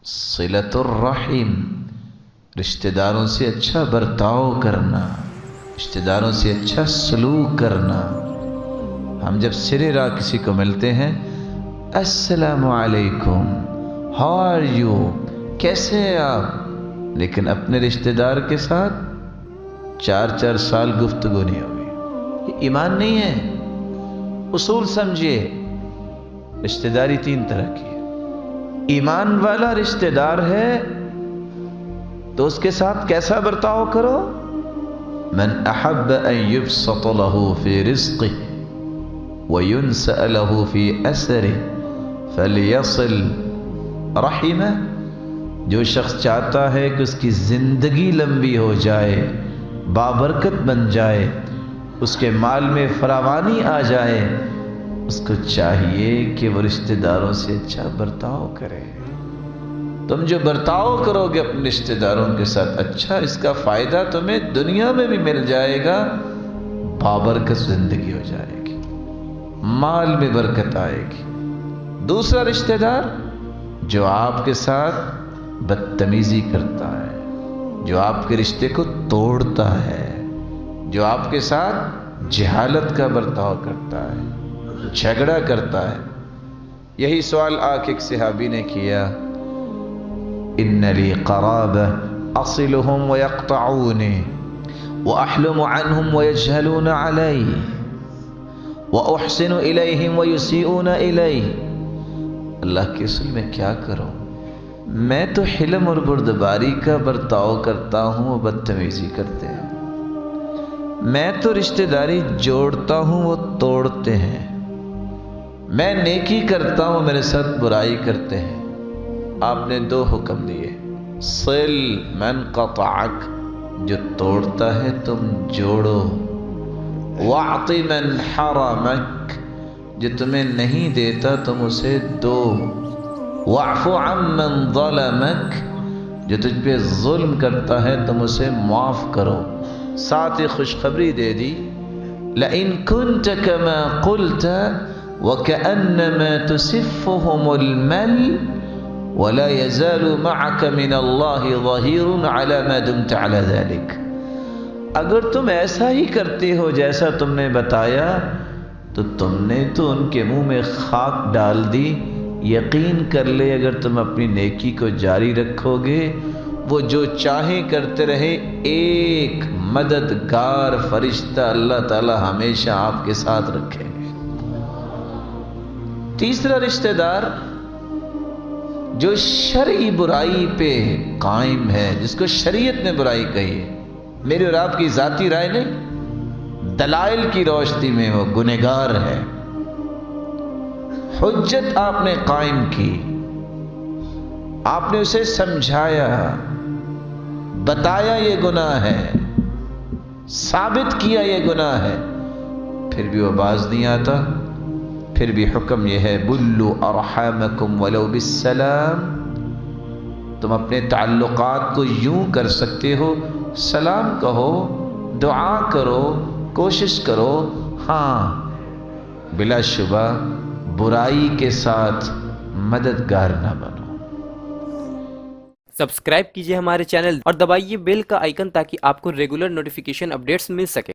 सिलतुर रहीम, रिश्ते दारों से अच्छा बर्ताव करना, रिश्ते दारों से अच्छा सलूक करना। हम जब सिरे राह किसी को मिलते हैं, अस्सलामु अलैकुम, हाउ आर यू, कैसे हैं आप, लेकिन अपने रिश्तेदार के साथ 4-4 साल गुफ्तगू नहीं होगी, ये ईमान नहीं है। उसूल समझिए, रिश्तेदारी 3 तरह की है। ईमान वाला रिश्तेदार है तो उसके साथ कैसा बर्ताव करो? मन अहब्ब अन युबसत लहू फी रिज़्क़िही व युनसअ लहू फी असरिही फलियसिल रहिमह। जो शख्स चाहता है कि उसकी जिंदगी लंबी हो जाए, बाबरकत बन जाए, उसके माल में फरावानी आ जाए, उसको चाहिए कि वो रिश्तेदारों से अच्छा बर्ताव करे। तुम जो बर्ताव करोगे अपने रिश्तेदारों के साथ अच्छा, इसका फायदा तुम्हें दुनिया में भी मिल जाएगा, बाबरकत जिंदगी हो जाएगी, माल में बरकत आएगी। दूसरा रिश्तेदार जो आपके साथ बदतमीजी करता है, जो आपके रिश्ते को तोड़ता है, जो आपके साथ जहालत का बर्ताव करता है, झगड़ा करता है। यही सवाल आके एक सहाबी ने किया, इन्न ली क़राबा असिलुहुम व यक़तऊनी व अहलुमु अन्हुम व यजहलून अलैहि व उहसिनु इलैहिम व युसीऊन इलैहि। अल्लाह के रसूल, मैं क्या करूं? मैं तो हिलम और बुर्दबारी का बर्ताव करता हूं, वो बदतमीजी करते हैं। मैं तो रिश्तेदारी जोड़ता हूं, वो तोड़ते हैं। मैं नेकी करता हूं, मेरे साथ बुराई करते हैं। आपने 2 हुक्म दिए, सिल मन क़तअक, जो तोड़ता है तुम जोड़ो, वअति मन हरमक, जो तुम्हें नहीं देता तुम उसे दो, वअफ़ु अम्मन ज़लमक, जो तुझ पे जुल्म करता है तुम उसे माफ़ करो। साथ ही खुशखबरी दे दी, लइन कुन्त कमा क़ुल्त वकअन्नमा तुसिफ़्फ़ुहुमुल मल वला यज़ालु मअक मिनल्लाहि ज़हीरुन अला मा दुमत अला ज़ालिक। अगर तुम ऐसा ही करते हो जैसा तुमने बताया, तो तुमने तो उनके मुंह में खाक डाल दी। यकीन कर ले, अगर तुम अपनी नेकी को जारी रखोगे, वो जो चाहे करते रहे, एक मददगार फरिश्ता अल्लाह ताला हमेशा आपके साथ रखेंगे। तीसरा रिश्तेदार जो शरई बुराई पे कायम है, जिसको शरीयत ने बुराई कही है, मेरी और आपकी जाती राय नहीं, दलाइल की रोशनी में वो गुनहगार है। हुज्जत आपने कायम की, आपने उसे समझाया, बताया ये गुनाह है, साबित किया ये गुनाह है, फिर भी वो बाज नहीं आता। फिर भी हुक्म यह है, बुल्लु अरहमकुम वलो बिस्सलाम। तुम अपने ताल्लुकात को यूं कर सकते हो, सलाम कहो, दुआ करो, कोशिश करो। हाँ, बिला शुबा बुराई के साथ मददगार न बनो। सब्सक्राइब कीजिए हमारे चैनल और दबाइए बेल का आइकन ताकि आपको रेगुलर नोटिफिकेशन अपडेट्स मिल सके।